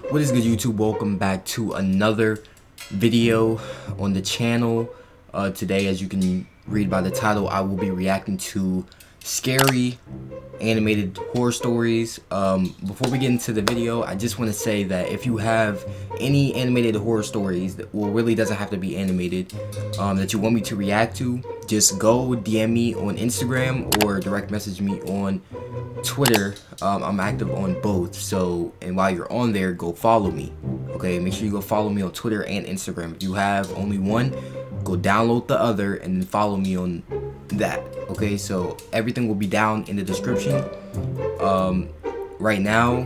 What is good, YouTube? Welcome back to another video on the channel. Today, as you can read by the title, I will be reacting to scary animated horror stories. Before we get into the video, I just want to say that if you have any animated horror stories that really doesn't have to be animated, that you want me to react to, just go DM me on Instagram or direct message me on Twitter. I'm active on both, so, and while you're on there, go follow me. Okay, make sure you go follow me on Twitter and Instagram. If you have only one, go download the other and then follow me on that. Okay, so everything will be down in the description. Right now,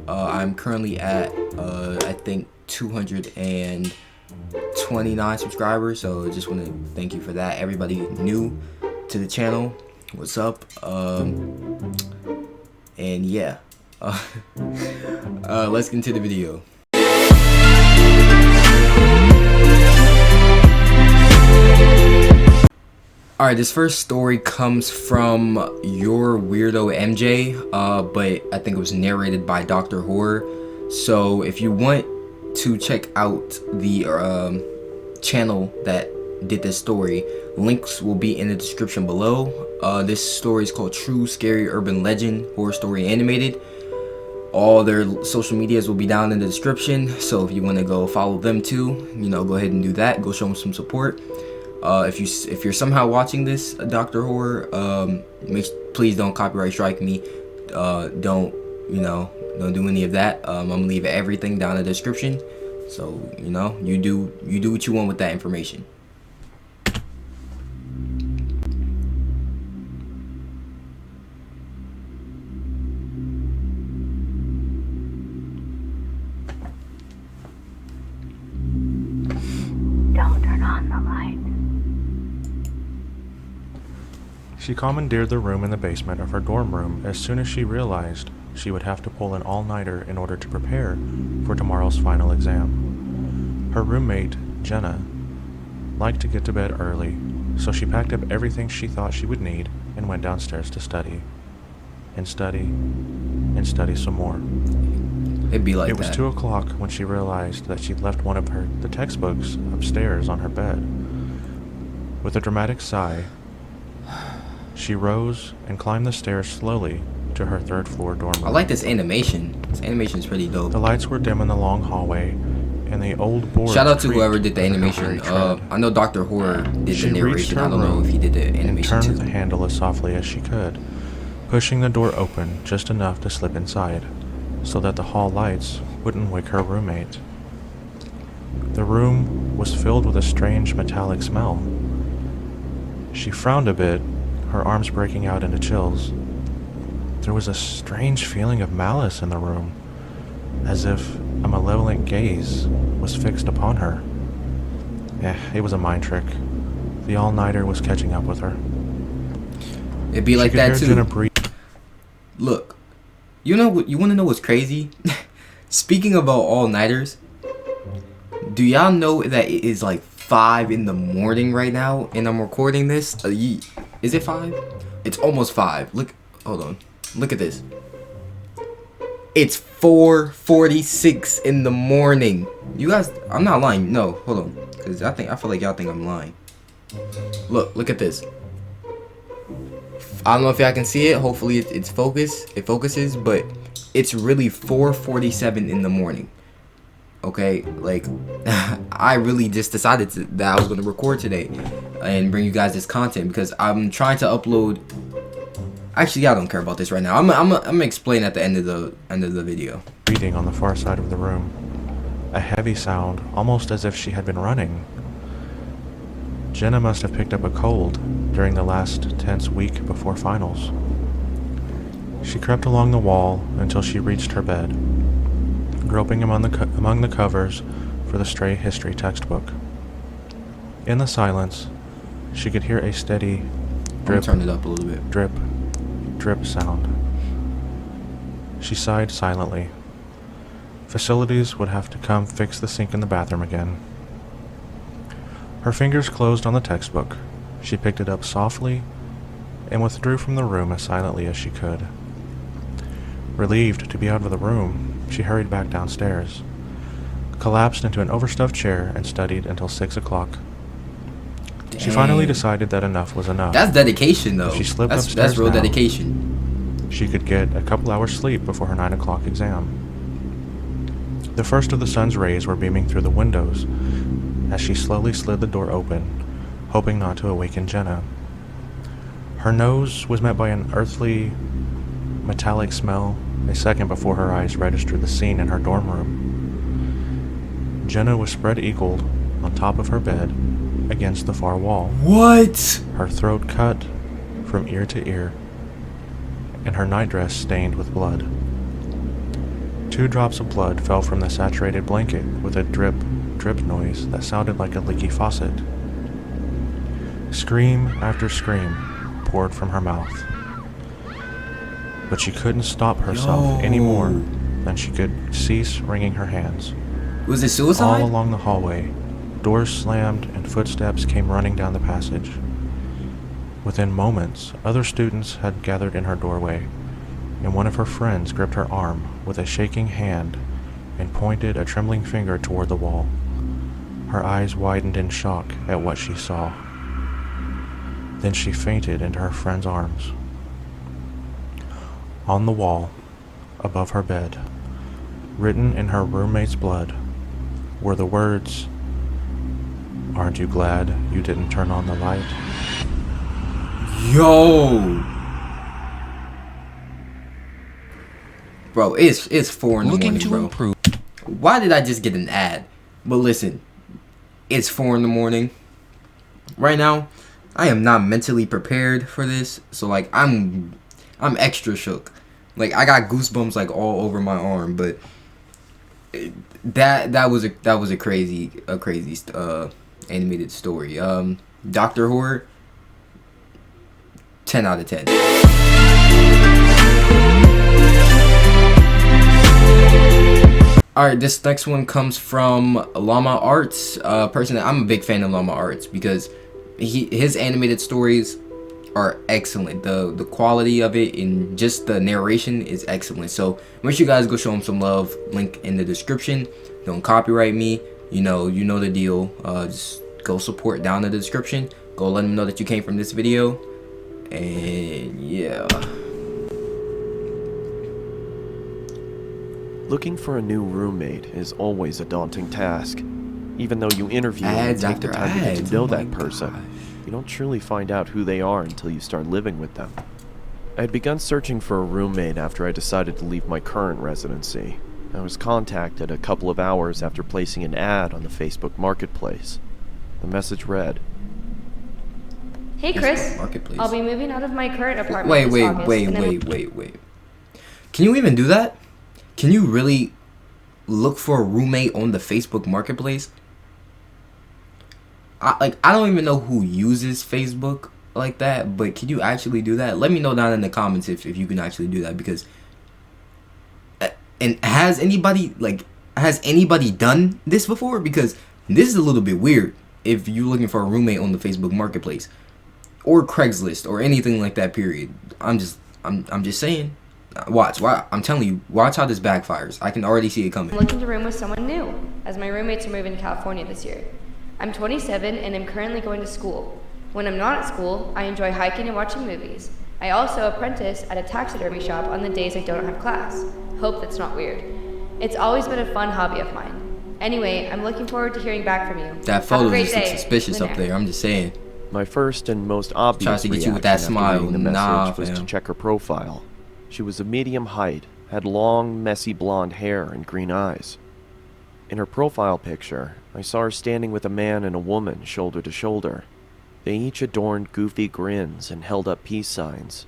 I'm currently at I think 229 subscribers, so I just want to thank you for that. Everybody new to the channel, what's up? And yeah, let's get into the video. Alright, this first story comes from Your Weirdo MJ, but I think it was narrated by Dr. Horror. So if you want to check out the channel that did this story, links will be in the description below. This story is called True Scary Urban Legend Horror Story Animated. All their social medias will be down in the description, so if you want to go follow them too, you know, go ahead and do that. Go show them some support. If you're somehow watching this, Dr. Horror, please don't copyright strike me. Don't do any of that. I'm gonna leave everything down in the description, so you know, you do what you want with that information. Don't turn on the light. She commandeered the room in the basement of her dorm room as soon as she realized she would have to pull an all-nighter in order to prepare for tomorrow's final exam. Her roommate, Jenna, liked to get to bed early, so she packed up everything she thought she would need and went downstairs to study. And study, and study some more. It'd be like It was 2 o'clock when she realized that she'd left one of the textbooks upstairs on her bed. With a dramatic sigh, she rose and climbed the stairs slowly to her third-floor dorm room. I like this animation. This animation is pretty dope. The lights were dim in the long hallway, and the old board. Shout out to whoever did the animation. I know Dr. Horror did the narration. I don't know if he did the animation and too. turned the handle as softly as she could, pushing the door open just enough to slip inside, so that the hall lights wouldn't wake her roommate. The room was filled with a strange metallic smell. She frowned a bit, her arms breaking out into chills. There was a strange feeling of malice in the room, as if a malevolent gaze was fixed upon her. It was a mind trick. The all-nighter was catching up with her. It'd be like that too. Look, you know what? You want to know what's crazy? Speaking about all-nighters, do y'all know that it is like 5 in the morning right now, and I'm recording this? Is it 5? It's almost 5. Look, hold on. Look at this. It's 4:46 in the morning. You guys, I'm not lying. No, hold on, because I feel like y'all think I'm lying. Look at this. I don't know if y'all can see it. Hopefully it focuses, but it's really 4:47 in the morning. Okay, like I really just decided that I was going to record today and bring you guys this content because I'm trying to upload. Actually, I don't care about this right now. I'm gonna explain at the end of the video. Breathing on the far side of the room, a heavy sound, almost as if she had been running. Jenna must have picked up a cold during the last tense week before finals. She crept along the wall until she reached her bed, groping among the covers for the stray history textbook. In the silence, she could hear a steady drip, turn it up a little bit. Drip, drip sound. She sighed silently. Facilities would have to come fix the sink in the bathroom again. Her fingers closed on the textbook. She picked it up softly and withdrew from the room as silently as she could. Relieved to be out of the room, she hurried back downstairs. collapsed into an overstuffed chair, and studied until 6 o'clock. She finally decided that enough was enough. That's dedication, though. She slipped That's upstairs real now. dedication. She could get a couple hours sleep before her 9 o'clock exam. The first of the sun's rays were beaming through the windows as she slowly slid the door open, hoping not to awaken Jenna. Her nose was met by an earthly, metallic smell a second before her eyes registered the scene in her dorm room. Jenna was spread-eagled on top of her bed against the far wall. What? Her throat cut from ear to ear, and her nightdress stained with blood. 2 drops of blood fell from the saturated blanket with a drip, drip noise that sounded like a leaky faucet. Scream after scream poured from her mouth, but she couldn't stop herself any more than she could cease wringing her hands. Was it suicide? All along the hallway, doors slammed and footsteps came running down the passage. Within moments, other students had gathered in her doorway, and one of her friends gripped her arm with a shaking hand and pointed a trembling finger toward the wall. Her eyes widened in shock at what she saw. Then she fainted into her friend's arms. On the wall, above her bed, written in her roommate's blood, were the words, "Aren't you glad you didn't turn on the light?" Yo! Bro, it's 4 in the morning, bro. Improve. Why did I just get an ad? But listen, it's 4 in the morning. Right now, I am not mentally prepared for this. So like I'm extra shook. Like I got goosebumps like all over my arm, but that was a crazy animated story. Dr. Horror, 10 out of 10. Alright, this next one comes from Llama Arts. Personally, I'm a big fan of Llama Arts because his animated stories are excellent. The quality of it and just the narration is excellent. So make sure you guys go show him some love. Link in the description. Don't copyright me. You know the deal. Just go support down in the description. Go let him know that you came from this video. And yeah. Looking for a new roommate is always a daunting task. Even though you interview and take the time to get to know that person, you don't truly find out who they are until you start living with them. I had begun searching for a roommate after I decided to leave my current residency. I was contacted a couple of hours after placing an ad on the Facebook Marketplace. The message read, Hey Chris, Marketplace. I'll be moving out of my current apartment Wait. this August, Wait. Can you even do that? Can you really look for a roommate on the Facebook Marketplace? I don't even know who uses Facebook like that, but can you actually do that? Let me know down in the comments if you can actually do that, because and has anybody done this before? Because this is a little bit weird if you're looking for a roommate on the Facebook Marketplace or Craigslist or anything like that, period. I'm just saying. Watch, I'm telling you, watch how this backfires. I can already see it coming. I'm looking to room with someone new, as my roommates are moving to California this year. I'm 27 and I'm currently going to school. When I'm not at school, I enjoy hiking and watching movies. I also apprentice at a taxidermy shop on the days I don't have class. Hope that's not weird. It's always been a fun hobby of mine. Anyway, I'm looking forward to hearing back from you. That photo just looks suspicious up there. I'm just saying. My first and most obvious Tries to get you with that reaction smile. after reading the message was fam. to check her profile. She was of medium height, had long, messy blonde hair and green eyes. In her profile picture, I saw her standing with a man and a woman shoulder to shoulder. They each adorned goofy grins and held up peace signs.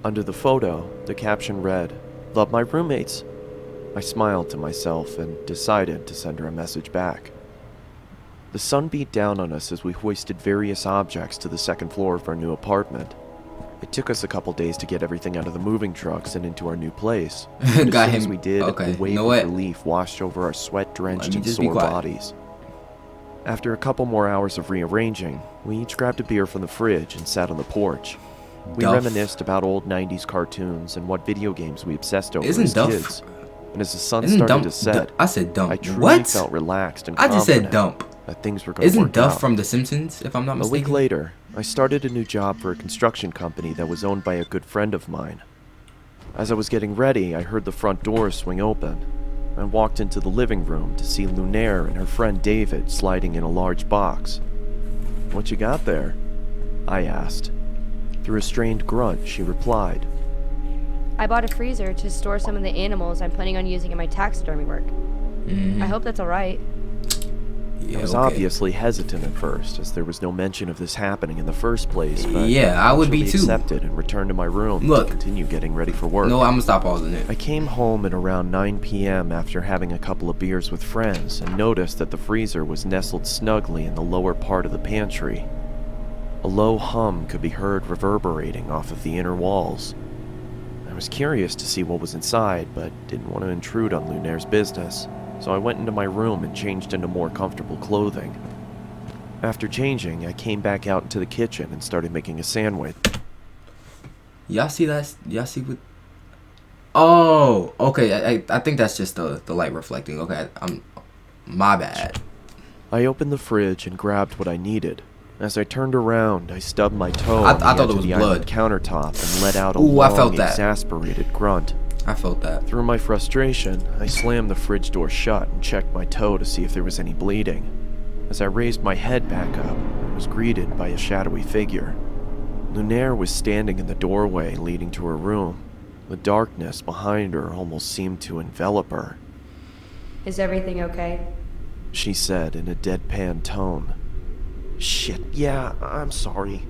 Under the photo, the caption read, "Love my roommates." I smiled to myself and decided to send her a message back. The sun beat down on us as we hoisted various objects to the second floor of our new apartment. It took us a couple days to get everything out of the moving trucks and into our new place. But Got as soon him. as we did, Okay, a wave you know of what? relief washed over our sweat-drenched Let me and just be sore quiet. bodies. After a couple more hours of rearranging, we each grabbed a beer from the fridge and sat on the porch. We Duff. reminisced about old 90s cartoons and what video games we obsessed over Isn't as Duff kids. and as the sun Isn't started dump? to set, I said dump. I truly What? felt relaxed and I just said confident dump. that things were going to Isn't work Duff out. from The Simpsons, if I'm not A mistaken? week later, I started a new job for a construction company that was owned by a good friend of mine. As I was getting ready, I heard the front door swing open. I walked into the living room to see Lunaire and her friend David sliding in a large box. "What you got there?" I asked. Through a strained grunt, she replied, I bought a freezer to store some of the animals I'm planning on using in my taxidermy work. I hope that's alright. Yeah, I was okay. obviously hesitant at first, as there was no mention of this happening in the first place, but Yeah, I would be eventually too. accepted and returned to my room Look. to continue getting ready for work. No, I'm gonna stop pausing it. I came home at around 9 p.m. after having a couple of beers with friends and noticed that the freezer was nestled snugly in the lower part of the pantry. A low hum could be heard reverberating off of the inner walls. I was curious to see what was inside, but didn't want to intrude on Lunaire's business, so I went into my room and changed into more comfortable clothing. After changing, I came back out into the kitchen and started making a sandwich. Y'all see that? Y'all see what? Oh, okay. I think that's just the light reflecting. Okay, my bad. I opened the fridge and grabbed what I needed. As I turned around, I stubbed my toe I on the thought edge it of was the blood. island countertop and let out a Ooh, I long, felt that. exasperated grunt. I felt that. Through my frustration, I slammed the fridge door shut and checked my toe to see if there was any bleeding. As I raised my head back up, I was greeted by a shadowy figure. Lunaire was standing in the doorway leading to her room. The darkness behind her almost seemed to envelop her. Is everything okay? She said in a deadpan tone. "Shit, yeah, I'm sorry.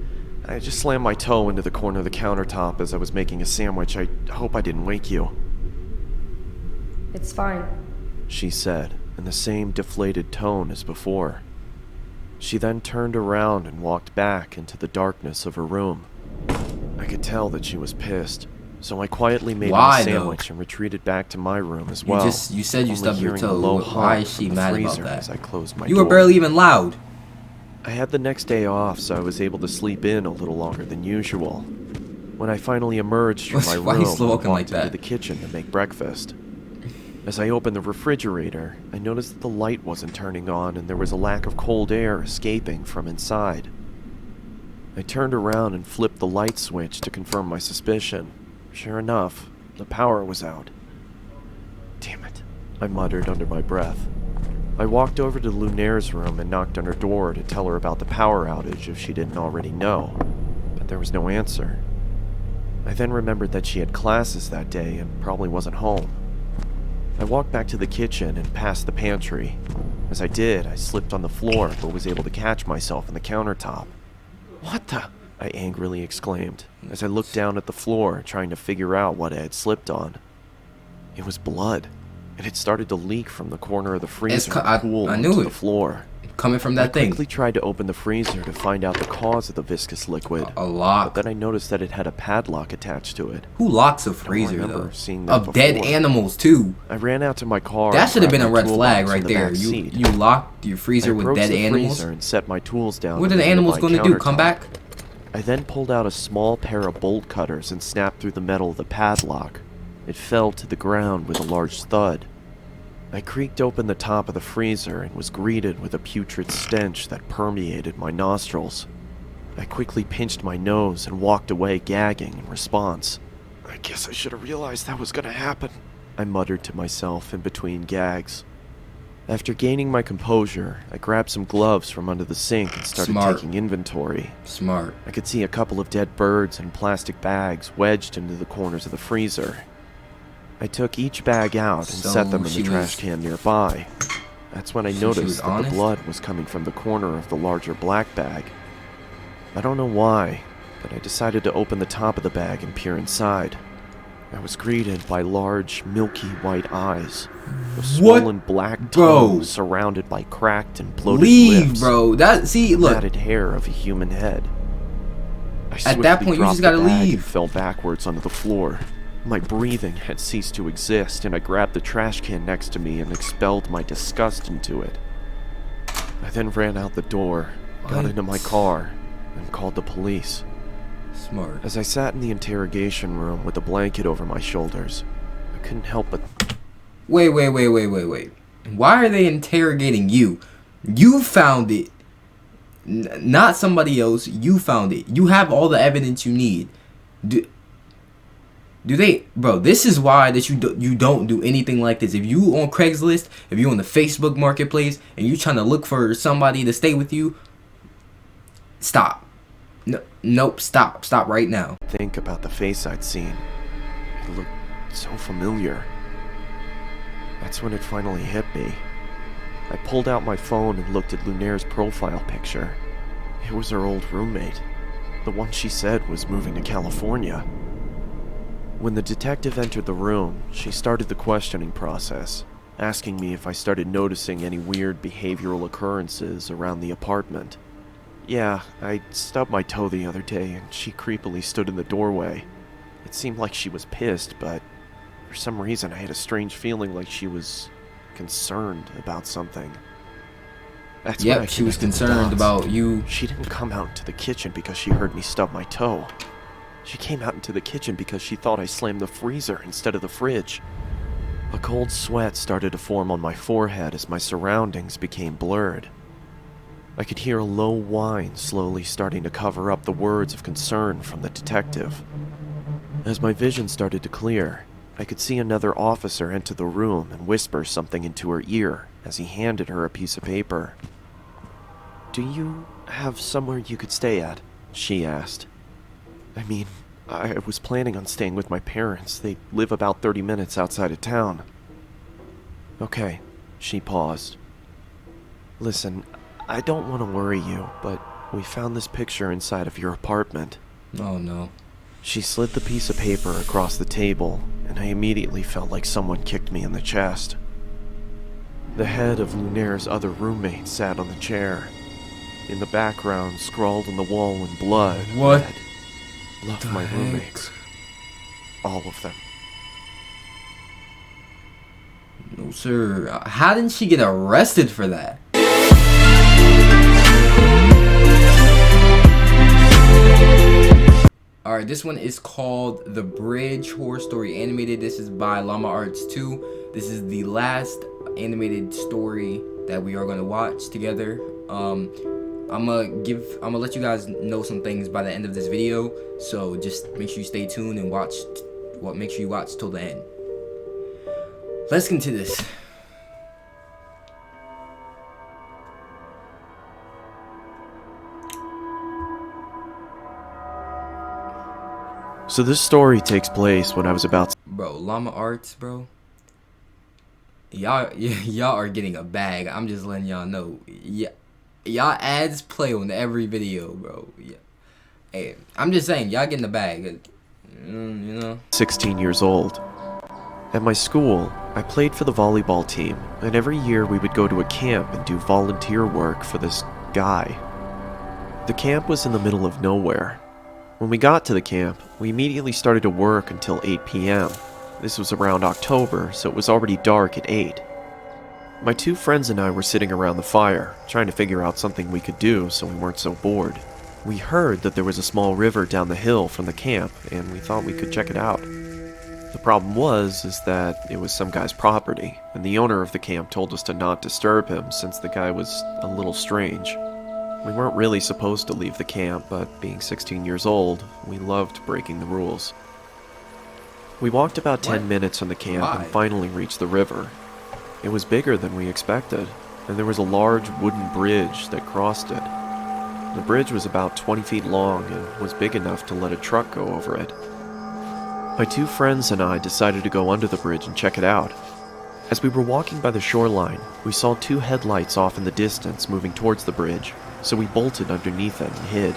I just slammed my toe into the corner of the countertop as I was making a sandwich. I hope I didn't wake you," It's fine. she said, in the same deflated tone as before. She then turned around and walked back into the darkness of her room. I could tell that she was pissed, so I quietly made Why, my though? sandwich and retreated back to my room as well. You said you only stubbed your hearing a toe. low Why hum is she from the mad about freezer that? as I closed my You were door. barely even loud. I had the next day off, so I was able to sleep in a little longer than usual. When I finally emerged from my Why room, you slow I walking like walked into that? the kitchen to make breakfast. As I opened the refrigerator, I noticed that the light wasn't turning on and there was a lack of cold air escaping from inside. I turned around and flipped the light switch to confirm my suspicion. Sure enough, the power was out. "Damn it," I muttered under my breath. I walked over to Lunaire's room and knocked on her door to tell her about the power outage if she didn't already know, but there was no answer. I then remembered that she had classes that day and probably wasn't home. I walked back to the kitchen and past the pantry. As I did, I slipped on the floor but was able to catch myself on the countertop. "What the?" I angrily exclaimed as I looked down at the floor trying to figure out what I had slipped on. It was blood. It had started to leak from the corner of the freezer and pool I knew onto it. the floor. Coming from I that thing. quickly tried to open the freezer to find out the cause of the viscous liquid. A lock. But then I noticed that it had a padlock attached to it. Who locks a I freezer don't remember though? seeing that Of dead before. animals too. I ran out to my car. That and should have been a grabbed my red flag toolbox right in the there. back You seat. locked your freezer I with approached dead the animals. freezer and set my tools down. What are on the animals nearby going to do? Come countertop. back? I then pulled out a small pair of bolt cutters and snapped through the metal of the padlock. It fell to the ground with a large thud. I creaked open the top of the freezer and was greeted with a putrid stench that permeated my nostrils. I quickly pinched my nose and walked away gagging in response. "I guess I should have realized that was going to happen," I muttered to myself in between gags. After gaining my composure, I grabbed some gloves from under the sink and started Smart. taking inventory. Smart. I could see a couple of dead birds and plastic bags wedged into the corners of the freezer. I took each bag out and So set them in she the trash was- can nearby. That's when I So she was noticed that the honest? blood was coming from the corner of the larger black bag. I don't know why, but I decided to open the top of the bag and peer inside. I was greeted by large, milky white eyes. A What? swollen black Bro. tongue surrounded by cracked and bloated Leave, lips. bro. That see, look. Matted hair of a human head. I At that swiftly point, you dropped just gotta the bag leave. and fell backwards onto the floor. My breathing had ceased to exist, and I grabbed the trash can next to me and expelled my disgust into it. I then ran out the door, got What? into my car, and called the police. Smart. As I sat in the interrogation room with a blanket over my shoulders, I couldn't help but Wait. Why are they interrogating you? You found it. Not somebody else. You found it. You have all the evidence you need. Do they, bro? This is why that you don't do anything like this. If you on Craigslist, if you on the Facebook Marketplace, and you trying to look for somebody to stay with you, stop. No, nope. Stop right now. Think about the face I'd seen. It looked so familiar. That's when it finally hit me. I pulled out my phone and looked at Lunaire's profile picture. It was her old roommate, the one she said was moving to California. When the detective entered the room, she started the questioning process, asking me if I started noticing any weird behavioral occurrences around the apartment. Yeah, I stubbed my toe the other day and she creepily stood in the doorway. It seemed like she was pissed, but for some reason I had a strange feeling like she was concerned about something. That's when I She was connected the concerned dots. about you. She didn't come out into the kitchen because she heard me stub my toe. She came out into the kitchen because she thought I slammed the freezer instead of the fridge. A cold sweat started to form on my forehead as my surroundings became blurred. I could hear a low whine slowly starting to cover up the words of concern from the detective. As my vision started to clear, I could see another officer enter the room and whisper something into her ear as he handed her a piece of paper. "Do you have somewhere you could stay at?" she asked. I mean, I was planning on staying with my parents. They live about 30 minutes outside of town. Okay, she paused. Listen, I don't want to worry you, but we found this picture inside of your apartment. Oh no. She slid the piece of paper across the table, and I immediately felt like someone kicked me in the chest. The head of Lunaire's other roommate sat on the chair. In the background, scrawled on the wall in blood, What? read, "Love my roommates. All of them." No sir. How didn't she get arrested for that? Alright, this one is called The Bridge Horror Story Animated. This is by Llama Arts 2. This is the last animated story that we are gonna watch together. I'm gonna let you guys know some things by the end of this video, so just make sure you stay tuned and make sure you watch till the end. Let's get into this. So this story takes place when I was about... Bro, Llama Arts, bro. Y'all are getting a bag. I'm just letting y'all know. Yeah. Y'all ads play on every video, bro. Yeah. Hey, I'm just saying, y'all getting a bag. You know? 16 years old. At my school, I played for the volleyball team, and every year we would go to a camp and do volunteer work for this guy. The camp was in the middle of nowhere. When we got to the camp, we immediately started to work until 8 p.m. This was around October, so it was already dark at 8. My two friends and I were sitting around the fire, trying to figure out something we could do so we weren't so bored. We heard that there was a small river down the hill from the camp, and we thought we could check it out. The problem was that it was some guy's property, and the owner of the camp told us to not disturb him since the guy was a little strange. We weren't really supposed to leave the camp, but being 16 years old, we loved breaking the rules. We walked about 10 minutes from the camp and finally reached the river. It was bigger than we expected, and there was a large wooden bridge that crossed it. The bridge was about 20 feet long and was big enough to let a truck go over it. My two friends and I decided to go under the bridge and check it out. As we were walking by the shoreline, we saw two headlights off in the distance moving towards the bridge, so we bolted underneath it and hid.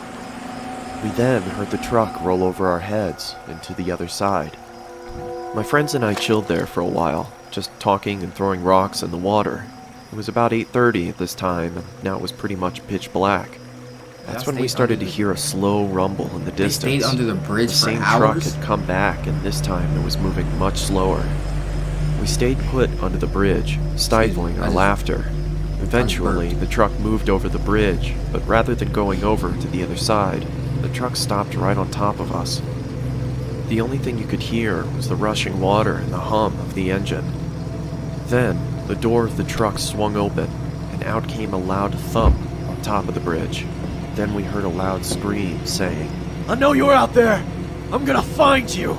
We then heard the truck roll over our heads and to the other side. My friends and I chilled there for a while, just talking and throwing rocks in the water. It was about 8:30 at this time, and now it was pretty much pitch black. That's when we started to hear a slow rumble in the distance. They stayed under the bridge The for same hours? truck had come back, and this time it was moving much slower. We stayed put under the bridge, stifling our laughter. Eventually, the truck moved over the bridge, but rather than going over to the other side, the truck stopped right on top of us. The only thing you could hear was the rushing water and the hum of the engine. Then, the door of the truck swung open, and out came a loud thump on top of the bridge. Then we heard a loud scream saying, "I know you're out there! I'm gonna find you!"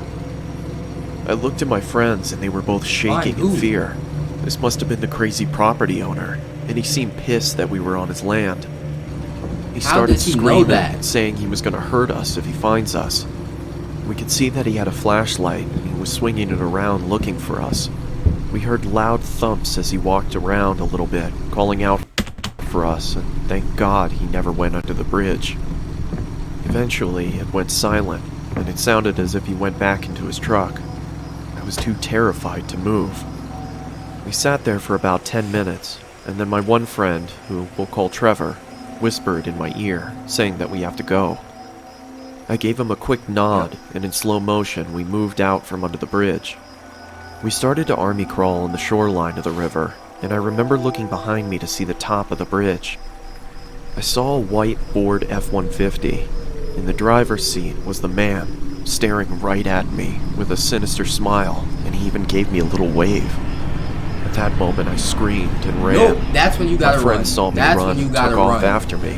I looked at my friends and they were both shaking in fear. This must have been the crazy property owner, and he seemed pissed that we were on his land. He started screaming and saying he was gonna hurt us if he finds us. We could see that he had a flashlight and he was swinging it around looking for us. We heard loud thumps as he walked around a little bit, calling out for us, and thank God he never went under the bridge. Eventually, it went silent, and it sounded as if he went back into his truck. I was too terrified to move. We sat there for about 10 minutes, and then my one friend, who we'll call Trevor, whispered in my ear, saying that we have to go. I gave him a quick nod, and in slow motion, we moved out from under the bridge. We started to army crawl on the shoreline of the river, and I remember looking behind me to see the top of the bridge. I saw a white Ford F-150. In the driver's seat was the man, staring right at me with a sinister smile, and he even gave me a little wave. At that moment, I screamed and ran. Nope, that's when you gotta run. My friend saw me run and took off after me.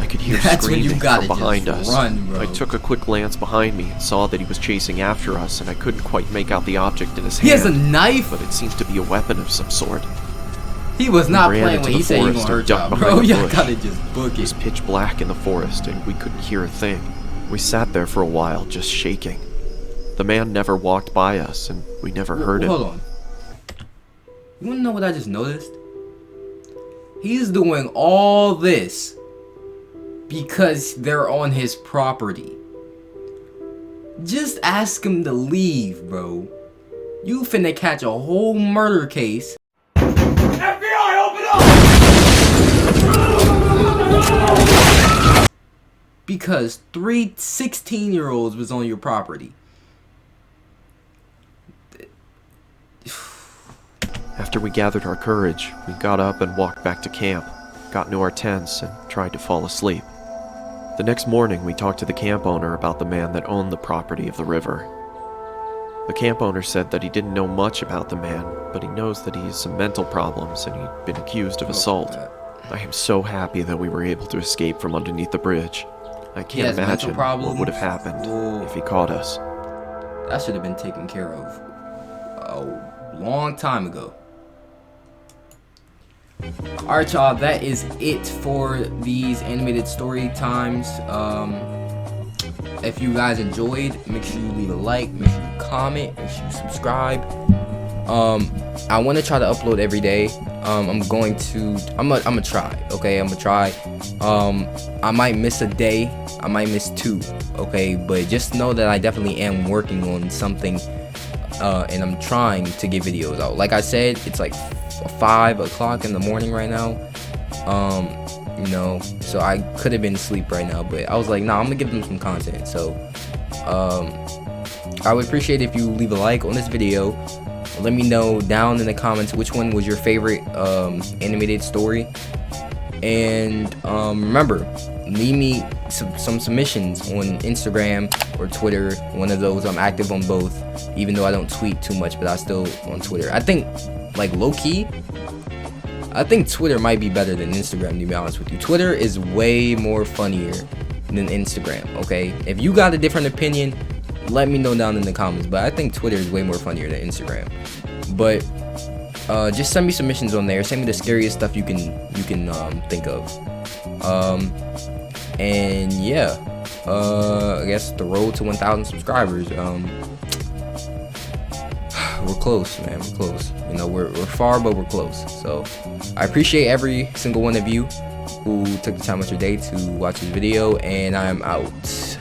I could hear screaming from behind us. I took a quick glance behind me and saw that he was chasing after us, and I couldn't quite make out the object in his hand. He has a knife? But it seemed to be a weapon of some sort. He was not playing when he said he gonna hurt y'all, bro. Y'all gotta just book it. It was pitch black in the forest, and we couldn't hear a thing. We sat there for a while, just shaking. The man never walked by us, and we never heard him. Hold on. You wanna know what I just noticed? He's doing all this because they're on his property. Just ask him to leave, bro. You finna catch a whole murder case. FBI, open up! Because 3 16-year-olds was on your property. After we gathered our courage, we got up and walked back to camp, got into our tents, and tried to fall asleep. The next morning, we talked to the camp owner about the man that owned the property of the river. The camp owner said that he didn't know much about the man, but he knows that he has some mental problems and he'd been accused of assault. I am so happy that we were able to escape from underneath the bridge. I can't imagine what would have happened if he caught us. That should have been taken care of a long time ago. Alright, y'all, that is it for these animated story times. If you guys enjoyed, make sure you leave a like, make sure you comment, make sure you subscribe. I want to try to upload every day. I'm gonna try, okay? I'm gonna try. I might miss a day, I might miss 2, okay? But just know that I definitely am working on something, and I'm trying to get videos out. Like I said, it's like 5 o'clock in the morning right now. You know, so I could have been asleep right now, but I was like, nah, I'm gonna give them some content. So I would appreciate if you leave a like on this video. Let me know down in the comments which one was your favorite animated story, and remember, leave me some submissions on Instagram or Twitter. One of those. I'm active on both, even though I don't tweet too much, but I still on Twitter. I think, like, low-key, I think Twitter might be better than Instagram, to be honest with you. Twitter is way more funnier than Instagram, okay? If you got a different opinion, let me know down in the comments, but I think Twitter is way more funnier than Instagram. But just send me submissions on there. Send me the scariest stuff you can think of. And yeah, I guess the road to 1,000 subscribers. We're close, man. We're close. You know, we're far, but we're close. So I appreciate every single one of you who took the time out of your day to watch this video, and I am out.